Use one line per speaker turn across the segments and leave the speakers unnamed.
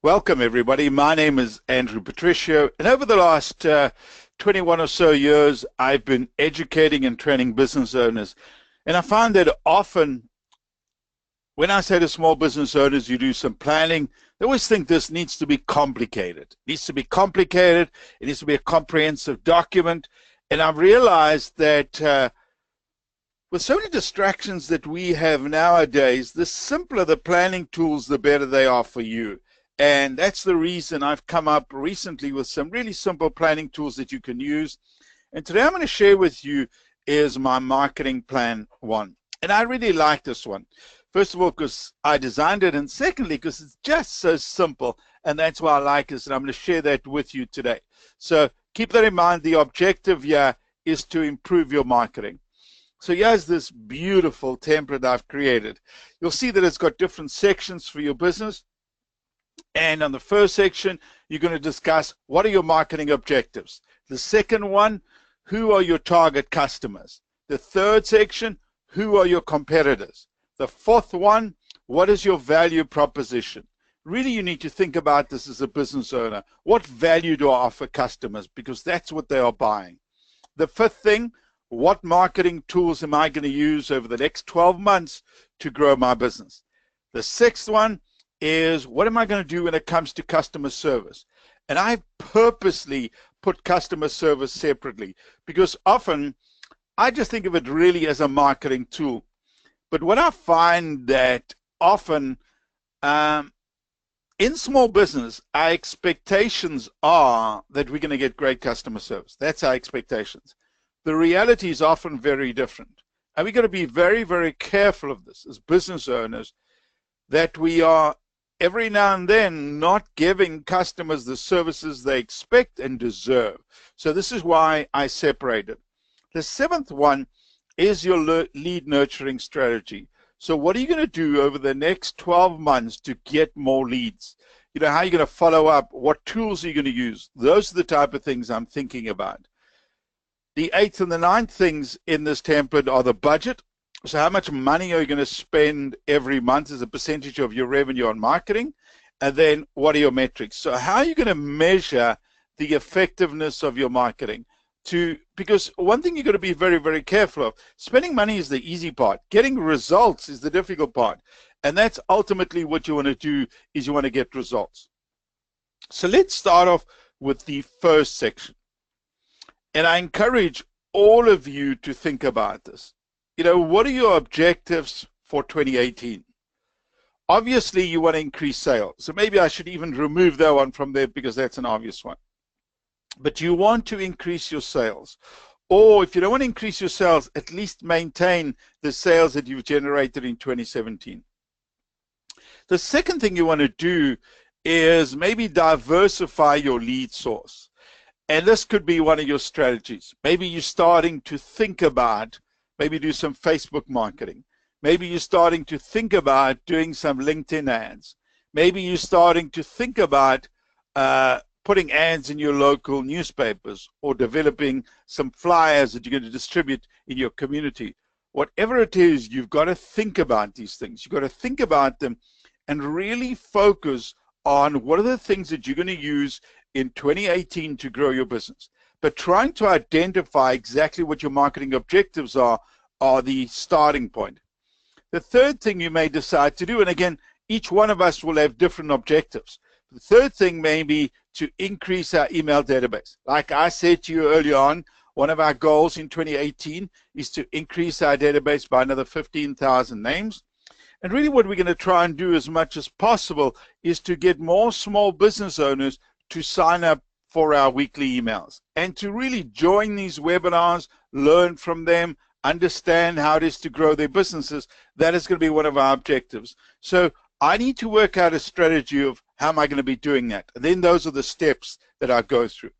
Welcome, everybody. My name is Andrew Patricio, and over the last 21 or so years, I've been educating and training business owners. And I find that often when I say to small business owners, you do some planning, they always think this needs to be complicated. It needs to be complicated. It needs to be a comprehensive document. And I've realized that with so many distractions that we have nowadays, the simpler the planning tools, the better they are for you. And that's the reason I've come up recently with some really simple planning tools that you can use. And today I'm going to share with you is my marketing plan one. And I really like this one. First of all, because I designed it, and secondly, because it's just so simple, and that's why I like this, and I'm going to share that with you today. So keep that in mind. The objective here is to improve your marketing. So here's this beautiful template I've created. You'll see that it's got different sections for your business. And on the first section, you're going to discuss what are your marketing objectives. The second one, who are your target customers. The third section, who are your competitors. The fourth one, what is your value proposition. Really, you need to think about this as a business owner. What value do I offer customers? Because that's what they are buying. The fifth thing, what marketing tools am I going to use over the next 12 months to grow my business? The sixth one is what am I going to do when it comes to customer service? And I purposely put customer service separately because often I just think of it really as a marketing tool. But what I find that often in small business, our expectations are that we're going to get great customer service. That's our expectations. The reality is often very different. And we've got to be very, very careful of this as business owners, that we are every now and then not giving customers the services they expect and deserve. So this is why I separated. The seventh one is your lead nurturing strategy. So what are you going to do over the next 12 months to get more leads? You know, how are you going to follow up? What tools are you going to use? Those are the type of things I'm thinking about. The eighth and the ninth things in this template are the budget. So how much money are you going to spend every month as a percentage of your revenue on marketing? And then what are your metrics? So how are you going to measure the effectiveness of your marketing? Because one thing you've got to be very, very careful of, spending money is the easy part. Getting results is the difficult part. And that's ultimately what you want to do, is you want to get results. So let's start off with the first section. And I encourage all of you to think about this. You know, what are your objectives for 2018? Obviously, you want to increase sales. So maybe I should even remove that one from there because that's an obvious one. But you want to increase your sales. Or if you don't want to increase your sales, at least maintain the sales that you've generated in 2017. The second thing you want to do is maybe diversify your lead source. And this could be one of your strategies. Maybe you're starting to think about maybe do some Facebook marketing. Maybe you're starting to think about doing some LinkedIn ads. Maybe you're starting to think about putting ads in your local newspapers or developing some flyers that you're going to distribute in your community. Whatever it is, you've got to think about these things. You've got to think about them and really focus on what are the things that you're going to use in 2018 to grow your business. But trying to identify exactly what your marketing objectives are the starting point. The third thing you may decide to do, and again, each one of us will have different objectives. The third thing may be to increase our email database. Like I said to you earlier on, one of our goals in 2018 is to increase our database by another 15,000 names. And really what we're going to try and do as much as possible is to get more small business owners to sign up for our weekly emails and to really join these webinars, learn from them, understand how it is to grow their businesses. That is going to be one of our objectives. So I need to work out a strategy of how am I going to be doing that. And then those are the steps that I go through.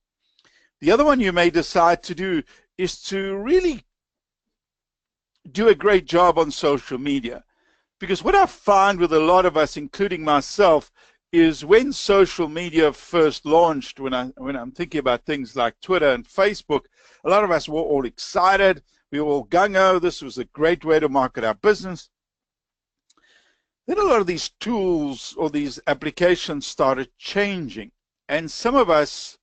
The other one you may decide to do is to really do a great job on social media. Because what I find with a lot of us, including myself, is when social media first launched, when I'm thinking about things like Twitter and Facebook, a lot of us were all excited. We were all gung-ho. This was a great way to market our business. Then a lot of these tools or these applications started changing. And some of us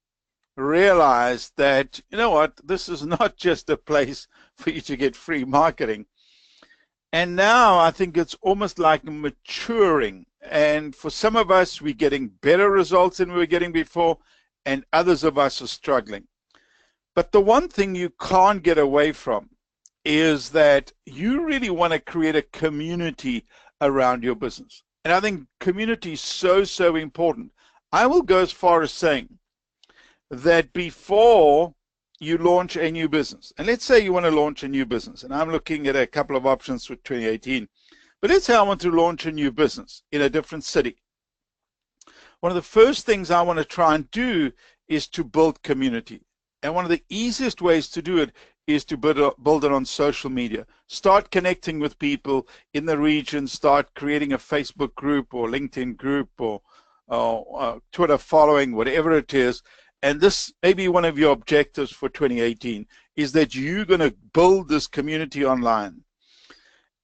realized that, you know what, this is not just a place for you to get free marketing. And now I think it's almost like maturing. And for some of us, we're getting better results than we were getting before, and others of us are struggling. But the one thing you can't get away from is that you really want to create a community around your business. And I think community is so important. I will go as far as saying that before you launch a new business, and let's say you want to launch a new business, and I'm looking at a couple of options for 2018, but let's say I want to launch a new business in a different city. One of the first things I want to try and do is to build community. And one of the easiest ways to do it is to build it on social media. Start connecting with people in the region, start creating a Facebook group or LinkedIn group or Twitter following, whatever it is. And this may be one of your objectives for 2018, is that you're going to build this community online.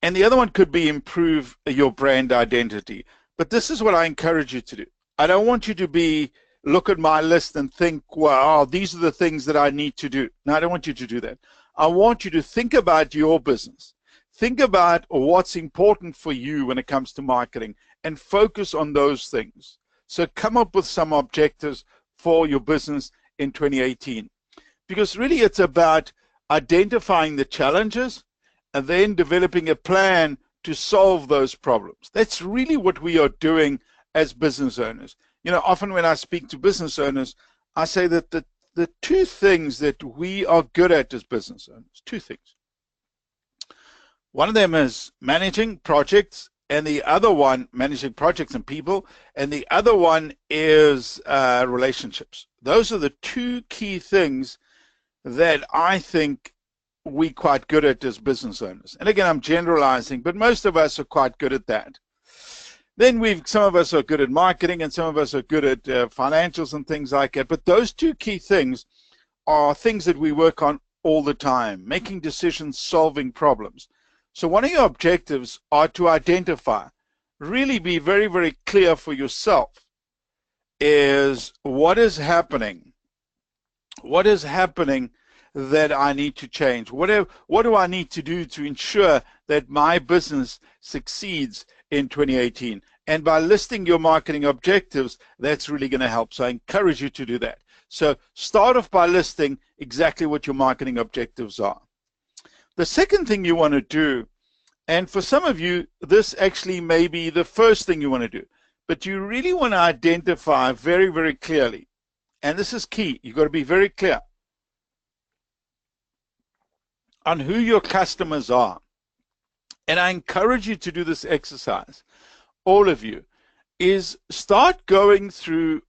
And the other one could be improve your brand identity. But this is what I encourage you to do. I don't want you to look at my list and think, well, these are the things that I need to do. No, I don't want you to do that. I want you to think about your business. Think about what's important for you when it comes to marketing and focus on those things. So come up with some objectives for your business in 2018. Because really it's about identifying the challenges and then developing a plan to solve those problems. That's really what we are doing as business owners. You know, often when I speak to business owners, I say that the two things that we are good at as business owners, two things. One of them is managing projects, and the other one, managing projects and people, and the other one is relationships. Those are the two key things that I think we're quite good at as business owners. And again, I'm generalizing, but most of us are quite good at that. Then some of us are good at marketing and some of us are good at financials and things like that. But those two key things are things that we work on all the time, making decisions, solving problems. So one of your objectives are to identify, really be very clear for yourself, is what is happening? What is happening that I need to change? What do I need to do to ensure that my business succeeds in 2018? And by listing your marketing objectives, that's really going to help. So I encourage you to do that. So start off by listing exactly what your marketing objectives are. The second thing you want to do, and for some of you, this actually may be the first thing you want to do, but you really want to identify very clearly, and this is key, you've got to be very clear on who your customers are. And I encourage you to do this exercise, all of you, is start going through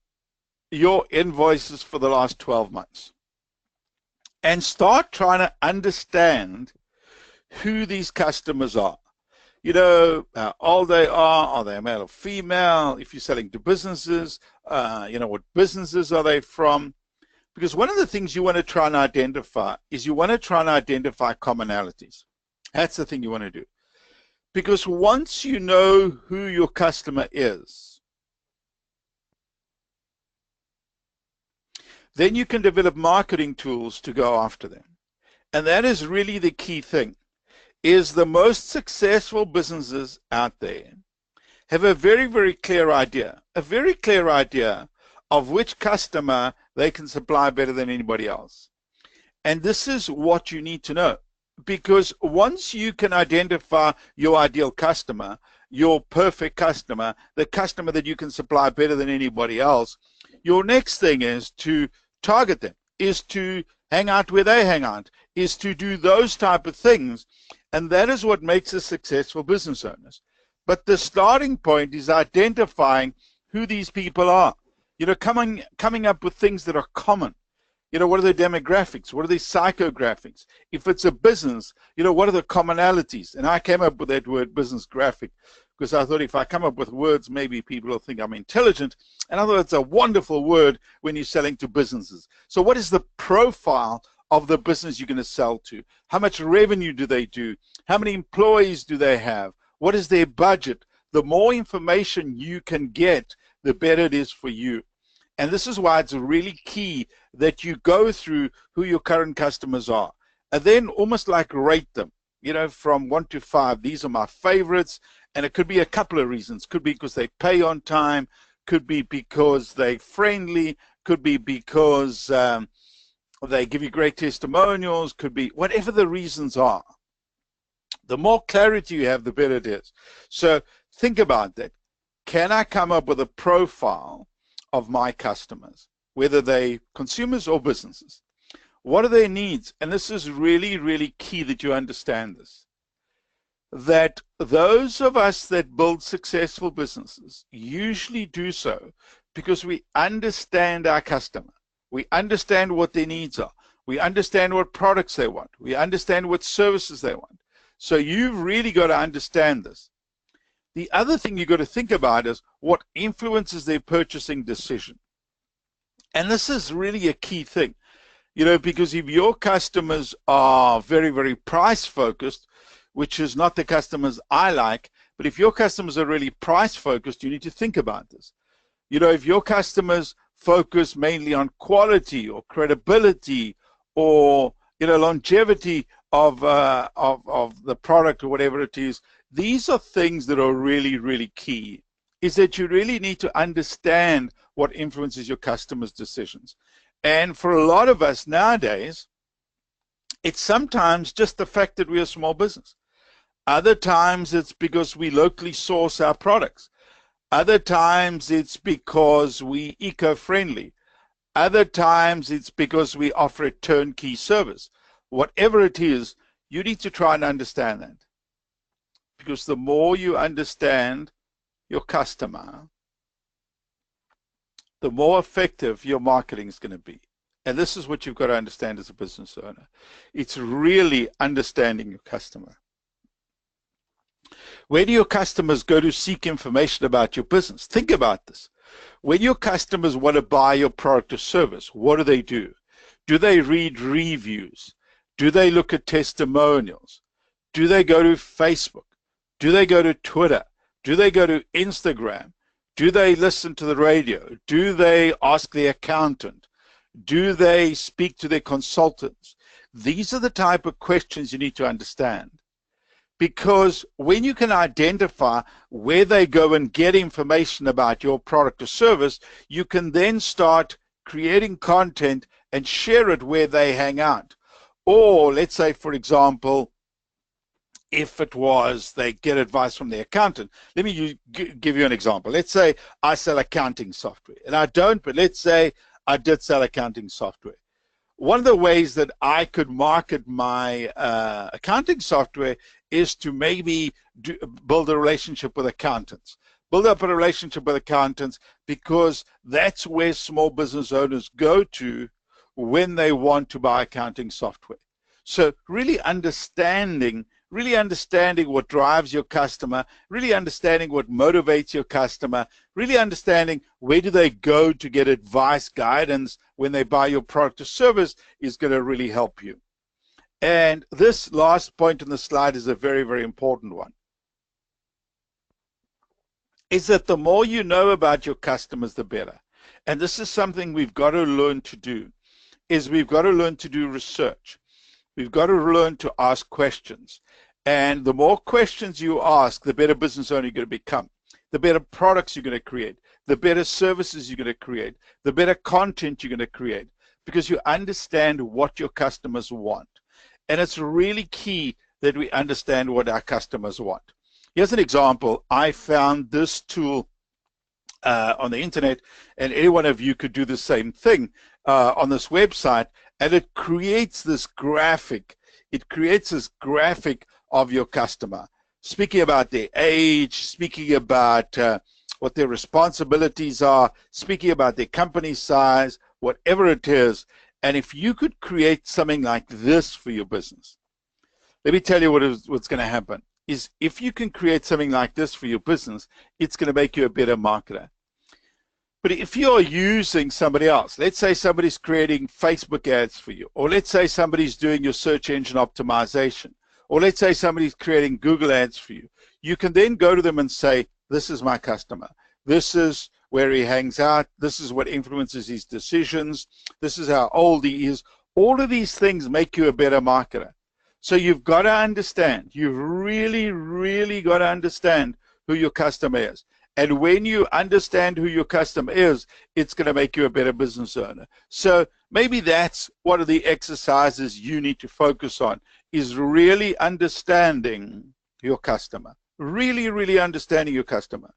your invoices for the last 12 months and start trying to understand who these customers are. You know, how old they are they male or female? If you're selling to businesses, you know, what businesses are they from? Because one of the things you want to try and identify is you want to try and identify commonalities. That's the thing you want to do. Because once you know who your customer is, then you can develop marketing tools to go after them. And that is really the key thing, is the most successful businesses out there have a very clear idea, of which customer they can supply better than anybody else. And this is what you need to know. Because once you can identify your ideal customer, your perfect customer, the customer that you can supply better than anybody else, your next thing is to target them, is to hang out where they hang out, is to do those type of things. And that is what makes us successful business owners. But the starting point is identifying who these people are. You know, coming up with things that are common. You know, what are the demographics? What are the psychographics? If it's a business, you know, what are the commonalities? And I came up with that word business graphic because I thought if I come up with words, maybe people will think I'm intelligent. And I thought it's a wonderful word when you're selling to businesses. So what is the profile of the business you're going to sell to? How much revenue do they do? How many employees do they have? What is their budget? The more information you can get, the better it is for you. And this is why it's really key that you go through who your current customers are, and then almost like rate them, you know, from 1 to 5. These are my favorites, and it could be a couple of reasons. Could be because they pay on time, could be because they're friendly, could be because they give you great testimonials, could be whatever the reasons are. The more clarity you have, the better it is. So think about that. Can I come up with a profile of my customers, whether they consumers or businesses? What are their needs? And this is really, really key that you understand this. That those of us that build successful businesses usually do so because we understand our customer. We understand what their needs are. We understand what products they want. We understand what services they want. So you've really got to understand this. The other thing you've got to think about is what influences their purchasing decision. And this is really a key thing, you know, because if your customers are very, very price focused, which is not the customers I like, but if your customers are really price focused, you need to think about this. You know, if your customers focus mainly on quality or credibility or, you know, longevity of the product or whatever it is, these are things that are really, really key, is that you really need to understand what influences your customers' decisions. And for a lot of us nowadays, it's sometimes just the fact that we're a small business. Other times it's because we locally source our products. Other times it's because we eco-friendly. Other times it's because we offer a turnkey service. Whatever it is, you need to try and understand that. Because the more you understand your customer, the more effective your marketing is going to be. And this is what you've got to understand as a business owner. It's really understanding your customer. Where do your customers go to seek information about your business? Think about this. When your customers want to buy your product or service, what do? Do they read reviews? Do they look at testimonials? Do they go to Facebook? Do they go to Twitter? Do they go to Instagram? Do they listen to the radio? Do they ask their accountant? Do they speak to their consultants? These are the type of questions you need to understand. Because when you can identify where they go and get information about your product or service, you can then start creating content and share it where they hang out. Or let's say, for example, if it was they get advice from their accountant. Let me give you an example. Let's say I sell accounting software, and I don't, but let's say I did sell accounting software. One of the ways that I could market my accounting software is to maybe build a relationship with accountants. Build up a relationship with accountants, because that's where small business owners go to when they want to buy accounting software. So really understanding what drives your customer, really understanding what motivates your customer, really understanding where do they go to get advice, guidance when they buy your product or service is going to really help you. And this last point on the slide is a very, very important one. Is that the more you know about your customers, the better. And this is something we've got to learn to do, is we've got to learn to do research. We've got to learn to ask questions. And the more questions you ask, the better business owner you're going to become. The better products you're going to create. The better services you're going to create. The better content you're going to create. Because you understand what your customers want. And it's really key that we understand what our customers want. Here's an example. I found this tool on the internet, and any one of you could do the same thing on this website, and it creates this graphic. It creates this graphic of your customer, speaking about their age, speaking about what their responsibilities are, speaking about their company size, whatever it is. And if you could create something like this for your business, let me tell you what's going to happen. Is if you can create something like this for your business, it's going to make you a better marketer. But if you're using somebody else, let's say somebody's creating Facebook ads for you, or let's say somebody's doing your search engine optimization, or let's say somebody's creating Google ads for you, you can then go to them and say, this is my customer. This is where he hangs out. This is what influences his decisions. This is how old he is. All of these things make you a better marketer. So you've got to understand, you've really, really got to understand who your customer is. And when you understand who your customer is, it's going to make you a better business owner. So maybe that's one of the exercises you need to focus on, is really understanding your customer. Really, really understanding your customer.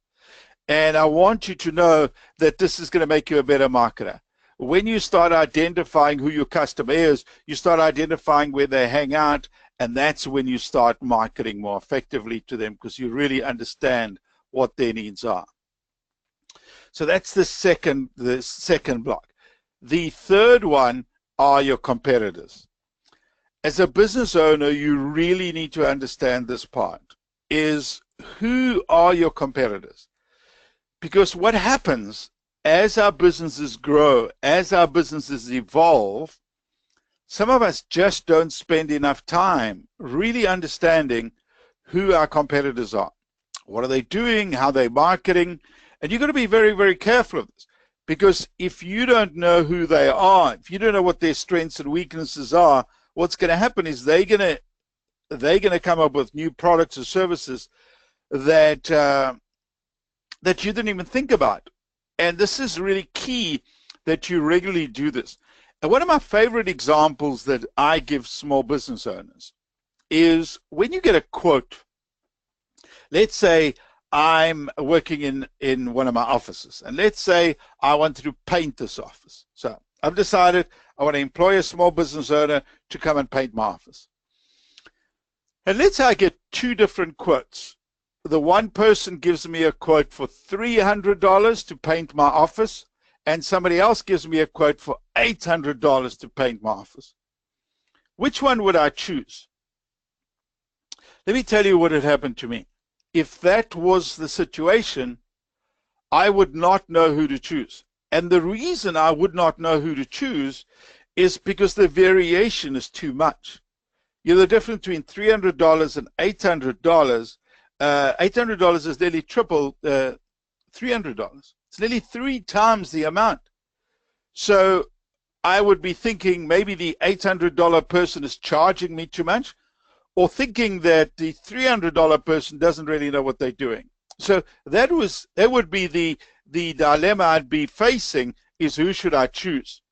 And I want you to know that this is going to make you a better marketer. When you start identifying who your customer is, you start identifying where they hang out, and that's when you start marketing more effectively to them, because you really understand what their needs are. So that's the second block. The third one are your competitors. As a business owner, you really need to understand this part, is who are your competitors? Because what happens as our businesses grow, as our businesses evolve, some of us just don't spend enough time really understanding who our competitors are. What are they doing? How are they marketing? And you've got to be very, very careful of this. Because if you don't know who they are, if you don't know what their strengths and weaknesses are, what's going to happen is they're going to come up with new products or services that that you didn't even think about. And this is really key that you regularly do this. And one of my favorite examples that I give small business owners is when you get a quote. Let's say I'm working in one of my offices, and let's say I wanted to paint this office. So I've decided I want to employ a small business owner to come and paint my office. And let's say I get two different quotes. The one person gives me a quote for $300 to paint my office, and somebody else gives me a quote for $800 to paint my office. Which one would I choose? Let me tell you what had happened to me. If that was the situation, I would not know who to choose. And the reason I would not know who to choose is because the variation is too much. You know, the difference between $300 and $800, $800 is nearly triple $300. It's nearly 3 times the amount. So I would be thinking maybe the $800 person is charging me too much, or thinking that the $300 person doesn't really know what they're doing. So that would be the dilemma I'd be facing, is who should I choose?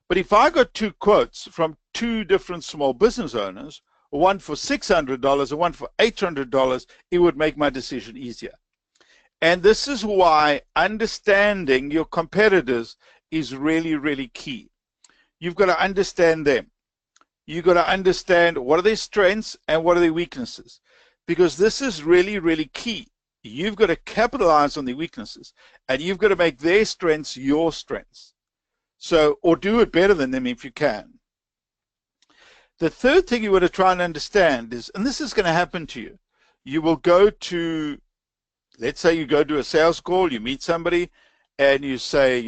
But if I got two quotes from two different small business owners, one for $600 and one for $800, it would make my decision easier. And this is why understanding your competitors is really, really key. You've got to understand them. You've got to understand what are their strengths and what are their weaknesses, because this is really, really key. You've got to capitalize on the weaknesses, and you've got to make their strengths your strengths. So, or do it better than them if you can. The third thing you want to try and understand is, and this is going to happen to you, you will go to, let's say you go to a sales call, you meet somebody, and you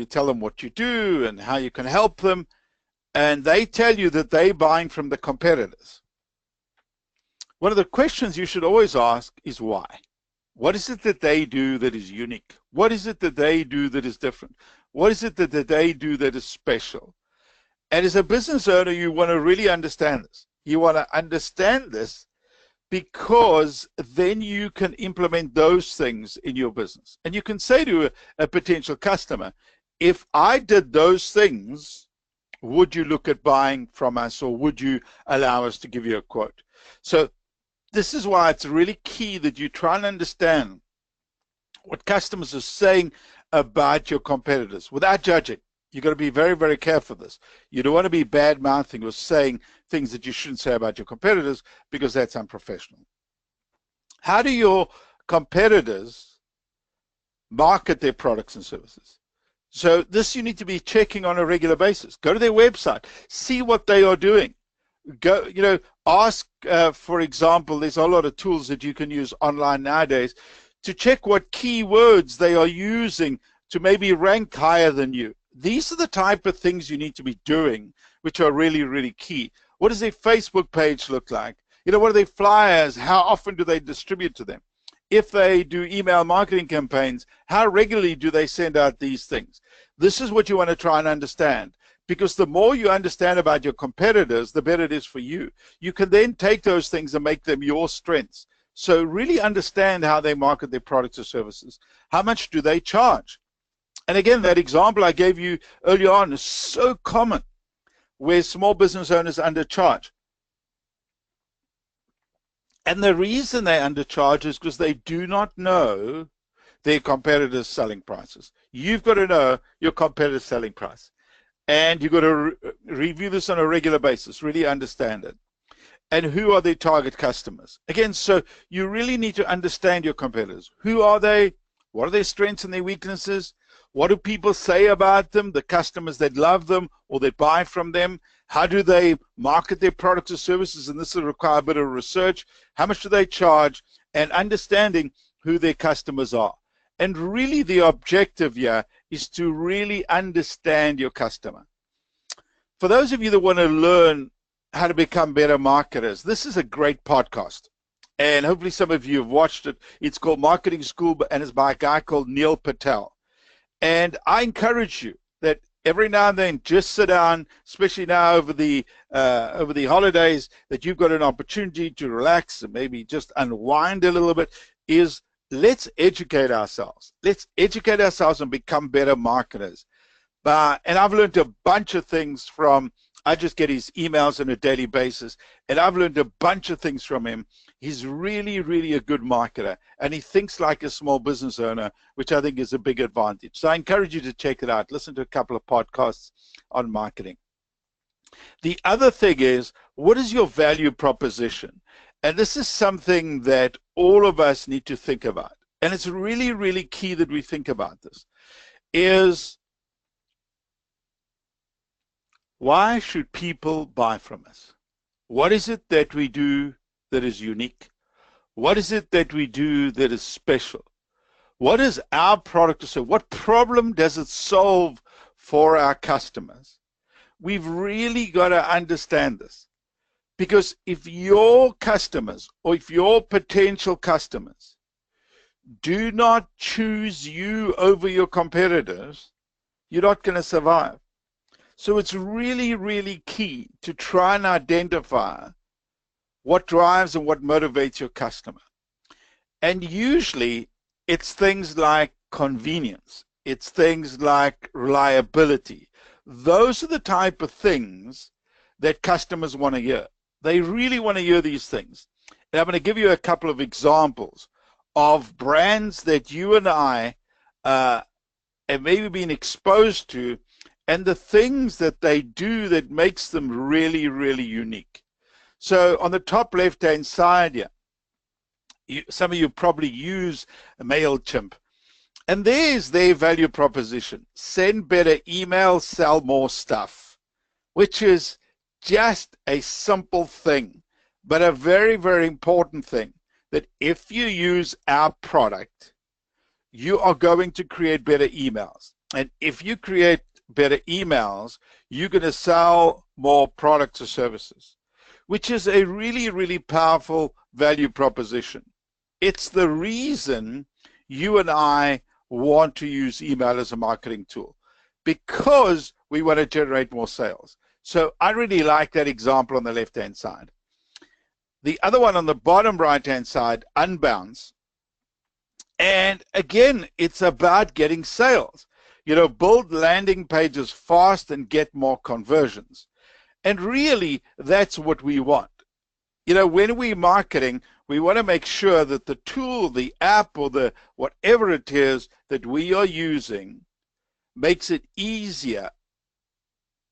tell them what you do and how you can help them, and they tell you that they're buying from the competitors. One of the questions you should always ask is why. What is it that they do that is unique? What is it that they do that is different? What is it that they do that is special? And as a business owner, you want to really understand this. You want to understand this because then you can implement those things in your business. And you can say to a potential customer, if I did those things, would you look at buying from us, or would you allow us to give you a quote? So this is why it's really key that you try and understand what customers are saying about your competitors without judging. You've got to be very, very careful of this. You don't want to be bad-mouthing or saying things that you shouldn't say about your competitors, because that's unprofessional. How do your competitors market their products and services? So this you need to be checking on a regular basis. Go to their website, see what they are doing. Go, ask, for example, there's a lot of tools that you can use online nowadays to check what keywords they are using to maybe rank higher than you. These are the type of things you need to be doing, which are really, really key. What does their Facebook page look like? What are their flyers? How often do they distribute to them? If they do email marketing campaigns, how regularly do they send out these things? This is what you want to try and understand, because the more you understand about your competitors, the better it is for you. You can then take those things and make them your strengths. So really understand how they market their products or services. How much do they charge? And again, that example I gave you earlier on is so common, where small business owners undercharge. And the reason they undercharge is because they do not know their competitors' selling prices. You've got to know your competitor's selling price. And you've got to review this on a regular basis, really understand it. And who are their target customers? Again, so you really need to understand your competitors. Who are they? What are their strengths and their weaknesses? What do people say about them, the customers that love them or that buy from them? How do they market their products or services? And this will require a bit of research. How much do they charge? And understanding who their customers are. And really the objective here is to really understand your customer. For those of you that want to learn how to become better marketers, this is a great podcast. And hopefully some of you have watched it. It's called Marketing School, and it's by a guy called Neil Patel. And I encourage you that every now and then just sit down, especially now over the holidays, that you've got an opportunity to relax and maybe just unwind a little bit, is let's educate ourselves. Let's educate ourselves and become better marketers. And I've learned a bunch of things from, I just get his emails on a daily basis, and I've learned a bunch of things from him. He's really, really a good marketer, and he thinks like a small business owner, which I think is a big advantage. So I encourage you to check it out. Listen to a couple of podcasts on marketing. The other thing is, what is your value proposition? And this is something that all of us need to think about. And it's really, really key that we think about this, is why should people buy from us? What is it that we do that is unique? What is it that we do that is special? What is our product to serve? What problem does it solve for our customers? We've really got to understand this, because if your customers or if your potential customers do not choose you over your competitors, you're not going to survive. So it's really, really key to try and identify what drives and what motivates your customer. And usually it's things like convenience. It's things like reliability. Those are the type of things that customers want to hear. They really want to hear these things. And I'm going to give you a couple of examples of brands that you and I have maybe been exposed to, and the things that they do that makes them really, really unique. So on the top left-hand side here, some of you probably use MailChimp. And there's their value proposition. Send better emails, sell more stuff, which is just a simple thing, but a very, very important thing, that if you use our product, you are going to create better emails. And if you create better emails, you're going to sell more products or services, which is a really, really powerful value proposition. It's the reason you and I want to use email as a marketing tool, because we want to generate more sales. So I really like that example on the left-hand side. The other one on the bottom right-hand side, Unbounce. And again, it's about getting sales. You know, build landing pages fast and get more conversions. And really, that's what we want. You know, when we're marketing, we want to make sure that the tool, the app, or the whatever it is that we are using makes it easier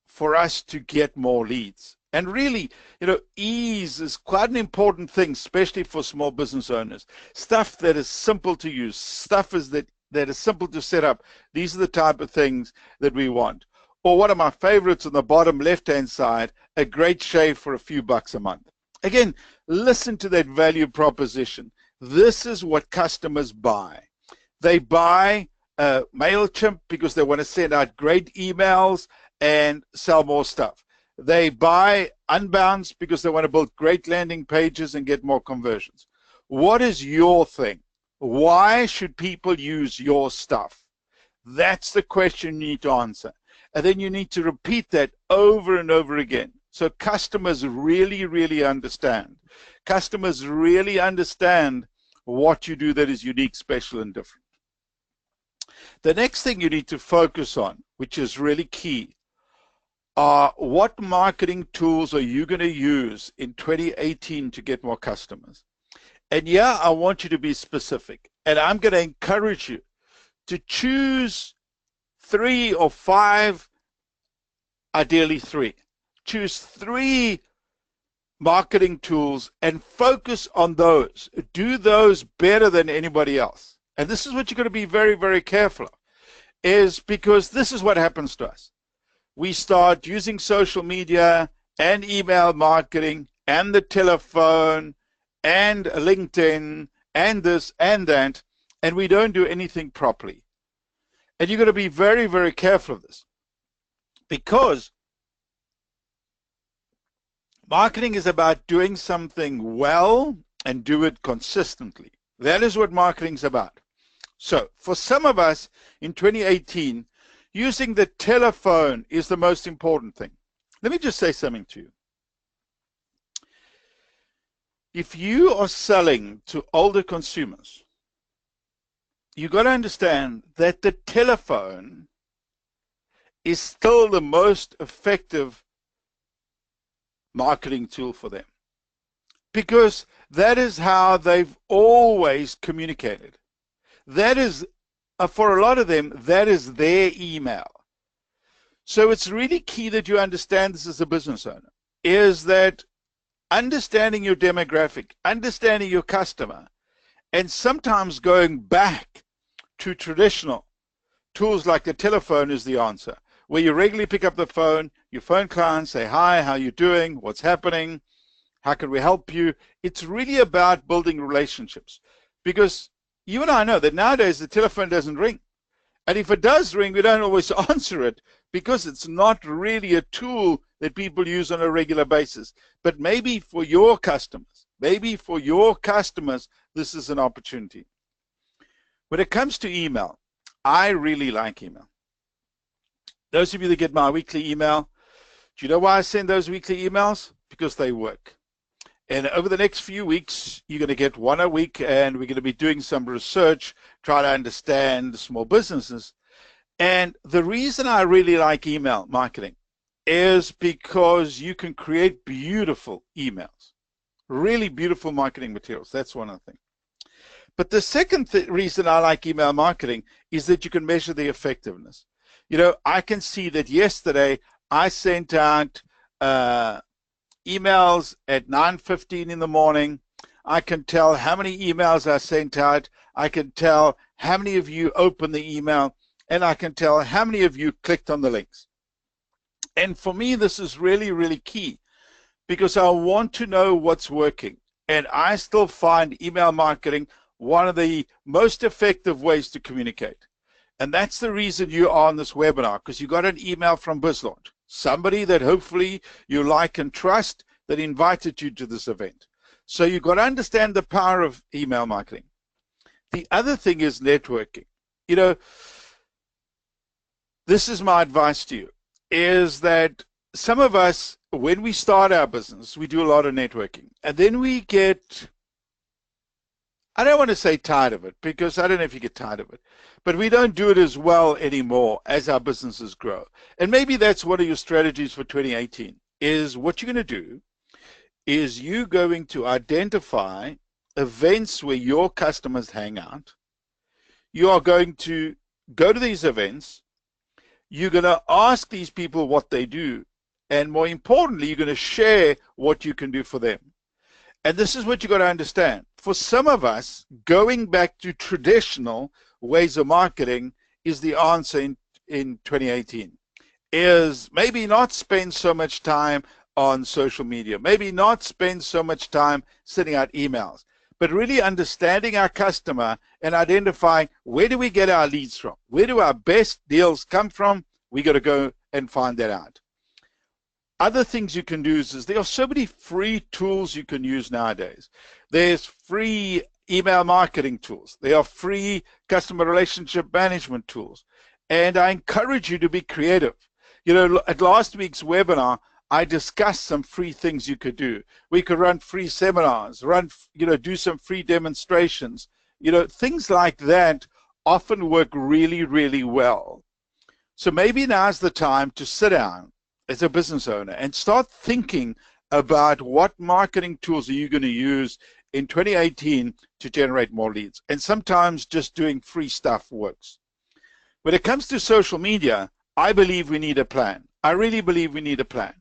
for us to get more leads. And really, you know, ease is quite an important thing, especially for small business owners. Stuff that is simple to use, stuff that is simple to set up. These are the type of things that we want. Or one of my favorites on the bottom left-hand side, a great shave for a few bucks a month. Again, listen to that value proposition. This is what customers buy. They buy MailChimp because they want to send out great emails and sell more stuff. They buy Unbounce because they want to build great landing pages and get more conversions. What is your thing? Why should people use your stuff? That's the question you need to answer. And then you need to repeat that over and over again. So customers really, really understand. Customers really understand what you do that is unique, special, and different. The next thing you need to focus on, which is really key, are what marketing tools are you going to use in 2018 to get more customers? And yeah, I want you to be specific. And I'm going to encourage you to choose 3 or 5, ideally 3. Choose 3 marketing tools and focus on those. Do those better than anybody else. And this is what you're going to be very, very careful of, is because this is what happens to us. We start using social media and email marketing and the telephone and LinkedIn and this and that, and we don't do anything properly. And you're going to be very, very careful of this, because marketing is about doing something well and do it consistently. That is what marketing is about. So for some of us in 2018, using the telephone is the most important thing. Let me just say something to you. If you are selling to older consumers, you've got to understand that the telephone is still the most effective marketing tool for them, because that is how they've always communicated. That is, for a lot of them, that is their email. So it's really key that you understand this as a business owner, is that understanding your demographic, understanding your customer, and sometimes going back to traditional tools like the telephone is the answer, where you regularly pick up the phone, you phone clients, say, hi, how you doing, what's happening, how can we help you? It's really about building relationships, because you and I know that nowadays the telephone doesn't ring. And if it does ring, we don't always answer it, because it's not really a tool that people use on a regular basis. But maybe for your customers, this is an opportunity. When it comes to email, I really like email. Those of you that get my weekly email, do you know why I send those weekly emails? Because they work. And over the next few weeks, you're going to get 1 a week, and we're going to be doing some research, try to understand small businesses. And the reason I really like email marketing is because you can create beautiful emails, really beautiful marketing materials. That's one of the things. But the second reason I like email marketing is that you can measure the effectiveness. You know, I can see that yesterday I sent out emails at 9:15 in the morning. I can tell how many emails I sent out. I can tell how many of you opened the email, and I can tell how many of you clicked on the links. And for me, this is really, really key, because I want to know what's working. And I still find email marketing one of the most effective ways to communicate. And that's the reason you are on this webinar, because you got an email from BizLaunch, somebody that hopefully you like and trust, that invited you to this event. So you've got to understand the power of email marketing. The other thing is networking. You know, this is my advice to you, is that some of us, when we start our business, we do a lot of networking. And then we get, I don't want to say tired of it, because I don't know if you get tired of it, but we don't do it as well anymore as our businesses grow. And maybe that's one of your strategies for 2018, is what you're going to do is you're going to identify events where your customers hang out. You are going to go to these events. You're going to ask these people what they do. And more importantly, you're going to share what you can do for them. And this is what you've got to understand. For some of us, going back to traditional ways of marketing is the answer in 2018. Is maybe not spend so much time on social media, maybe not spend so much time sending out emails, but really understanding our customer and identifying where do we get our leads from? Where do our best deals come from? We got to go and find that out. Other things you can do is there are so many free tools you can use nowadays. There's free email marketing tools. There are free customer relationship management tools. And I encourage you to be creative. You know, at last week's webinar, I discussed some free things you could do. We could run free seminars, do some free demonstrations. You know, things like that often work really, really well. So maybe now's the time to sit down as a business owner and start thinking about what marketing tools are you going to use in 2018 to generate more leads. And sometimes just doing free stuff works. When it comes to social media, I believe we need a plan. I really believe we need a plan.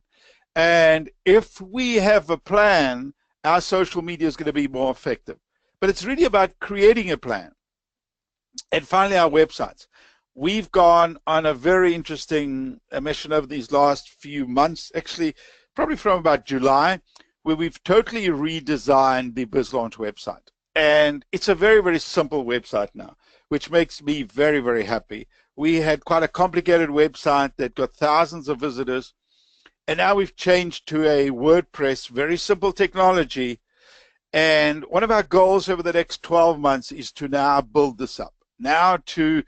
And if we have a plan, our social media is going to be more effective. But it's really about creating a plan. And finally, our websites. We've gone on a very interesting mission over these last few months, actually, probably from about July, where we've totally redesigned the BizLaunch website. And it's a very, very simple website now, which makes me very, very happy. We had quite a complicated website that got thousands of visitors, and now we've changed to a WordPress, very simple technology. And one of our goals over the next 12 months is to now build this up, now to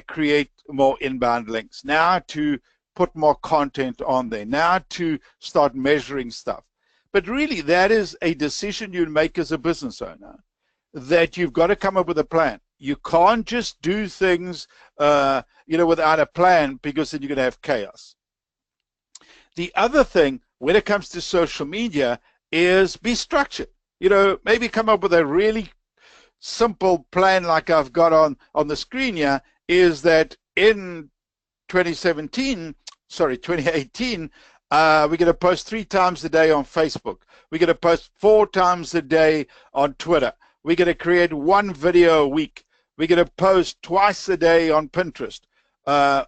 create more inbound links, now to put more content on there, now to start measuring stuff. But really, that is a decision you make as a business owner, that you've got to come up with a plan. You can't just do things without a plan, because then you're going to have chaos. The other thing when it comes to social media is be structured. Maybe come up with a really simple plan like I've got on the screen here, is that in 2018, we're going to post 3 times a day on Facebook. We're going to post 4 times a day on Twitter. We're going to create 1 video a week. We're going to post twice a day on Pinterest,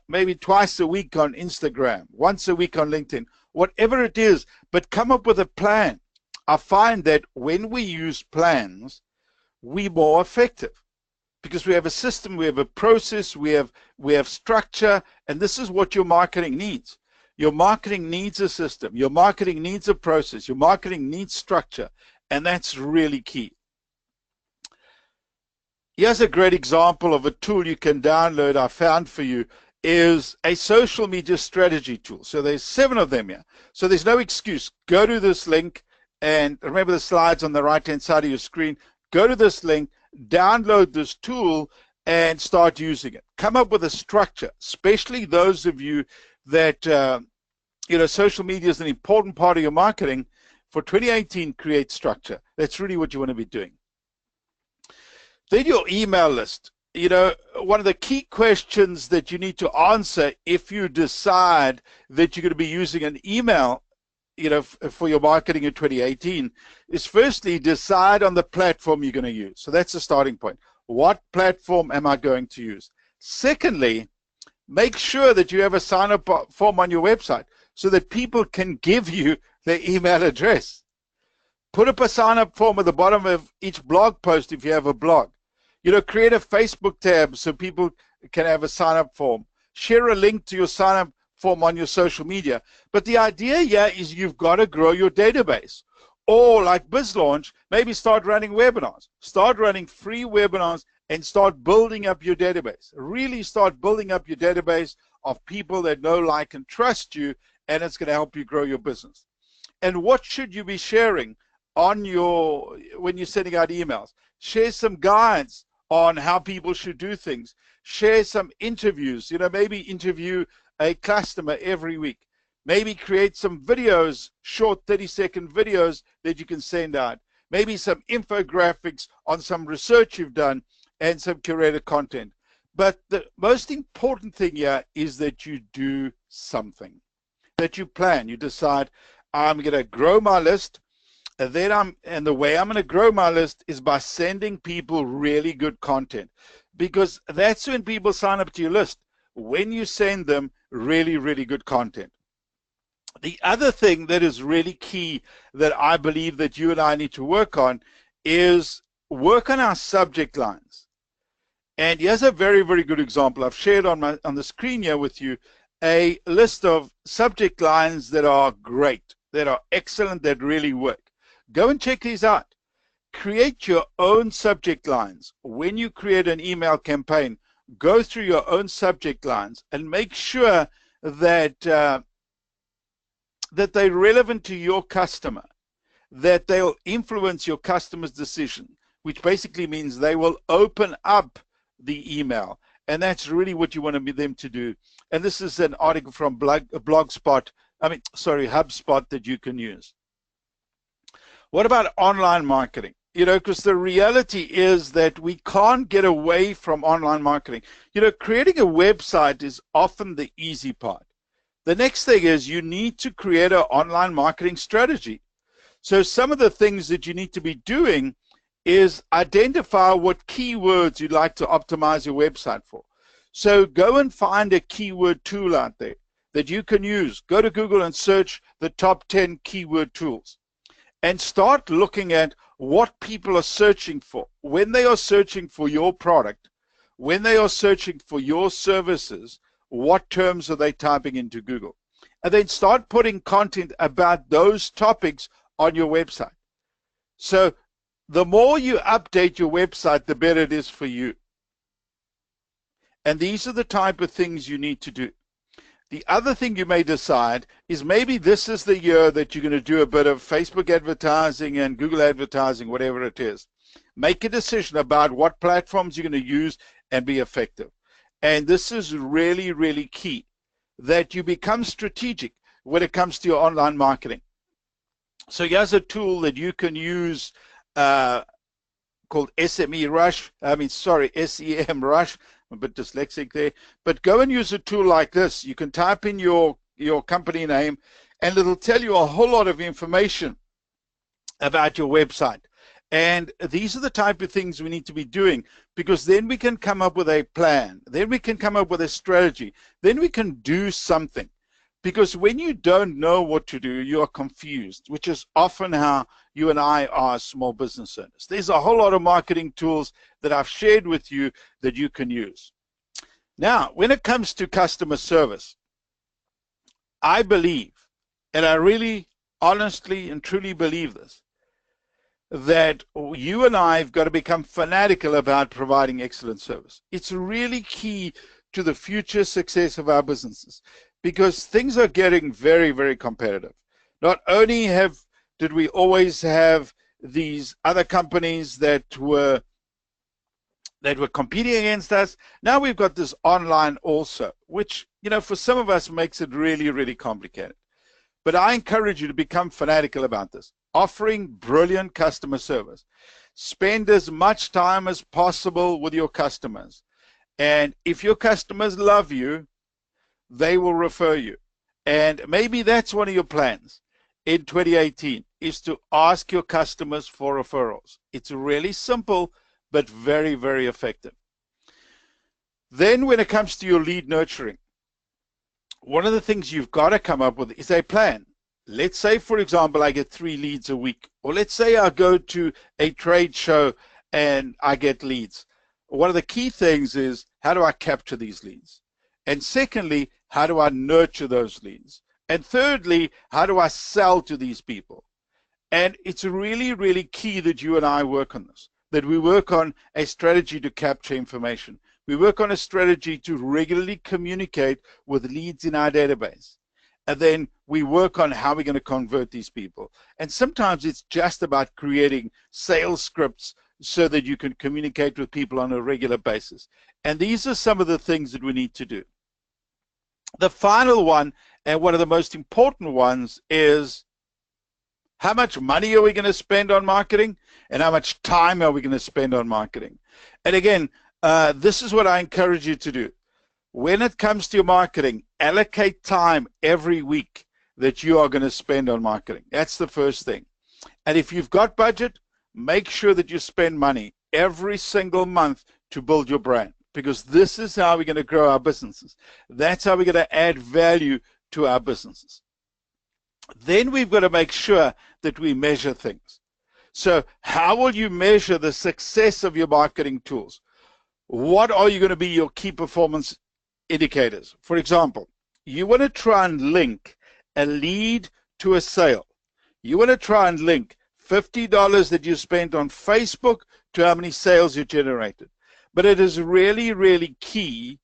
maybe twice a week on Instagram, once a week on LinkedIn, whatever it is, but come up with a plan. I find that when we use plans, we're more effective because we have a system, we have a process, we have structure, and this is what your marketing needs. Your marketing needs a system. Your marketing needs a process. Your marketing needs structure, and that's really key. Here's a great example of a tool you can download I found for you, is a social media strategy tool. So there's 7 of them here. So there's no excuse. Go to this link, and remember the slides on the right-hand side of your screen. Go to this link, download this tool, and start using it. Come up with a structure, especially those of you that, social media is an important part of your marketing. For 2018, create structure. That's really what you want to be doing. Then your email list. One of the key questions that you need to answer if you decide that you're going to be using an email, for your marketing in 2018, is firstly decide on the platform you're going to use. So that's the starting point. What platform am I going to use? Secondly, make sure that you have a sign-up form on your website so that people can give you their email address. Put up a sign-up form at the bottom of each blog post if you have a blog. Create a Facebook tab so people can have a sign-up form. Share a link to your sign-up form on your social media. But the idea here is you've got to grow your database. Or like BizLaunch, maybe start running webinars. Start running free webinars and start building up your database. Really start building up your database of people that know, like, and trust you, and it's going to help you grow your business. And what should you be sharing when you're sending out emails? Share some guides on how people should do things. Share some interviews. Maybe interview a customer every week. Maybe create some videos, short 30-second videos that you can send out. Maybe some infographics on some research you've done and some curated content. But the most important thing here is that you do something, that you plan. You decide, I'm going to grow my list, and the way I'm going to grow my list is by sending people really good content, because that's when people sign up to your list, when you send them really, really good content. The other thing that is really key that I believe that you and I need to work on is work on our subject lines. And here's a very, very good example. I've shared on the screen here with you a list of subject lines that are great, that are excellent, that really work. Go and check these out. create your own subject lines. When you create an email campaign, go through your own subject lines and make sure that that they're relevant to your customer, that they'll influence your customer's decision, which basically means they will open up the email. And that's really what you want them to do. And this is an article from HubSpot that you can use. What about online marketing? You know, because the reality is that we can't get away from online marketing. You know, creating a website is often the easy part. The next thing is you need to create an online marketing strategy. So some of the things that you need to be doing is identify what keywords you'd like to optimize your website for. So go and find a keyword tool out there that you can use. Go to Google and search the top 10 keyword tools and start looking at what people are searching for. When they are searching for your product, when they are searching for your services, what terms are they typing into Google? And then start putting content about those topics on your website. So the more you update your website, the better it is for you. And these are the type of things you need to do. The other thing you may decide is maybe this is the year that you're going to do a bit of Facebook advertising and Google advertising, whatever it is. Make a decision about what platforms you're going to use and be effective. And this is really, really key, that you become strategic when it comes to your online marketing. So here's a tool that you can use called SEM Rush. I'm a bit dyslexic there, but go and use a tool like this. You can type in your company name and it'll tell you a whole lot of information about your website. And these are the type of things we need to be doing, because then we can come up with a plan, then we can come up with a strategy, then we can do something. Because when you don't know what to do, you are confused, which is often how you and I are small business owners. There's a whole lot of marketing tools that I've shared with you that you can use. Now, when it comes to customer service, I believe, and I really honestly and truly believe this, that you and I have got to become fanatical about providing excellent service. It's really key to the future success of our businesses, because things are getting very, very competitive. Not only did we always have these other companies that were competing against us, now we've got this online also, which, you know, for some of us makes it really, really complicated. But I encourage you to become fanatical about this, offering brilliant customer service. Spend as much time as possible with your customers. And if your customers love you, they will refer you. And maybe that's one of your plans in 2018, is to ask your customers for referrals. It's really simple, but very, very effective. Then when it comes to your lead nurturing, one of the things you've got to come up with is a plan. Let's say, for example, I get 3 leads a week, or let's say I go to a trade show and I get leads. One of the key things is, how do I capture these leads? And secondly, how do I nurture those leads? And thirdly, how do I sell to these people? And it's really, really key that you and I work on this, that we work on a strategy to capture information. We work on a strategy to regularly communicate with leads in our database. And then we work on how we're going to convert these people. And sometimes it's just about creating sales scripts so that you can communicate with people on a regular basis. And these are some of the things that we need to do. The final one, and one of the most important ones, is how much money are we going to spend on marketing, and how much time are we going to spend on marketing? And again, this is what I encourage you to do. When it comes to your marketing, allocate time every week that you are going to spend on marketing. That's the first thing. And if you've got budget, make sure that you spend money every single month to build your brand, because this is how we're going to grow our businesses. That's how we're going to add value to our businesses. Then we've got to make sure that we measure things. So how will you measure the success of your marketing tools? What are you going to be your key performance indicators? For example, you want to try and link a lead to a sale. You want to try and link $50 that you spent on Facebook to how many sales you generated. But it is really, really key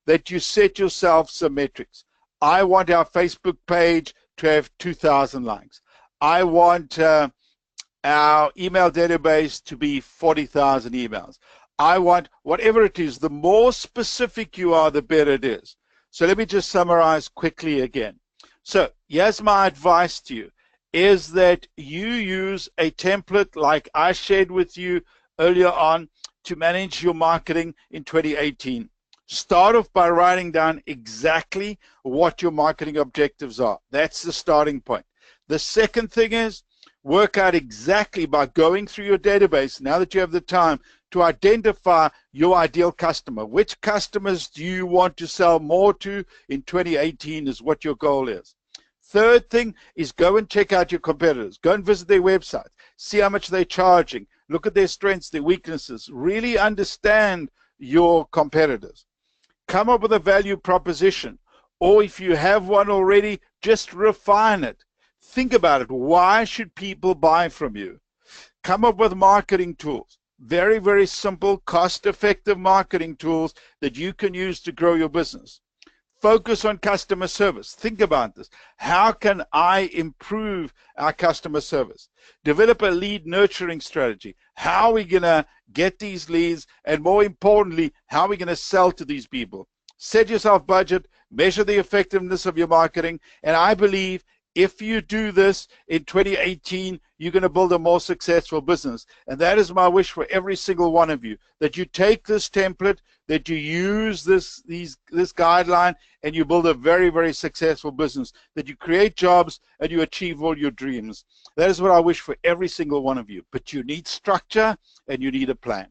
that you set yourself some metrics. I want our Facebook page to have 2,000 likes. I want our email database to be 40,000 emails. I want whatever it is. The more specific you are, the better it is. So let me just summarize quickly again. So here's my advice to you, is that you use a template like I shared with you earlier on to manage your marketing in 2018. Start off by writing down exactly what your marketing objectives are. That's the starting point. The second thing is work out exactly by going through your database, now that you have the time, to identify your ideal customer. Which customers do you want to sell more to in 2018 is what your goal is. Third thing is go and check out your competitors. Go and visit their website. See how much they're charging. Look at their strengths, their weaknesses. Really understand your competitors. Come up with a value proposition. Or if you have one already, just refine it. Think about it. Why should people buy from you? Come up with marketing tools. Very, very simple, cost-effective marketing tools that you can use to grow your business. Focus on customer service. Think about this. How can I improve our customer service? Develop a lead nurturing strategy. How are we going to get these leads? And more importantly, how are we going to sell to these people? Set yourself budget, measure the effectiveness of your marketing, and I believe if you do this in 2018, you're going to build a more successful business. And that is my wish for every single one of you, that you take this template, that you use this guideline, and you build a very, very successful business, that you create jobs and you achieve all your dreams. That is what I wish for every single one of you. But you need structure and you need a plan.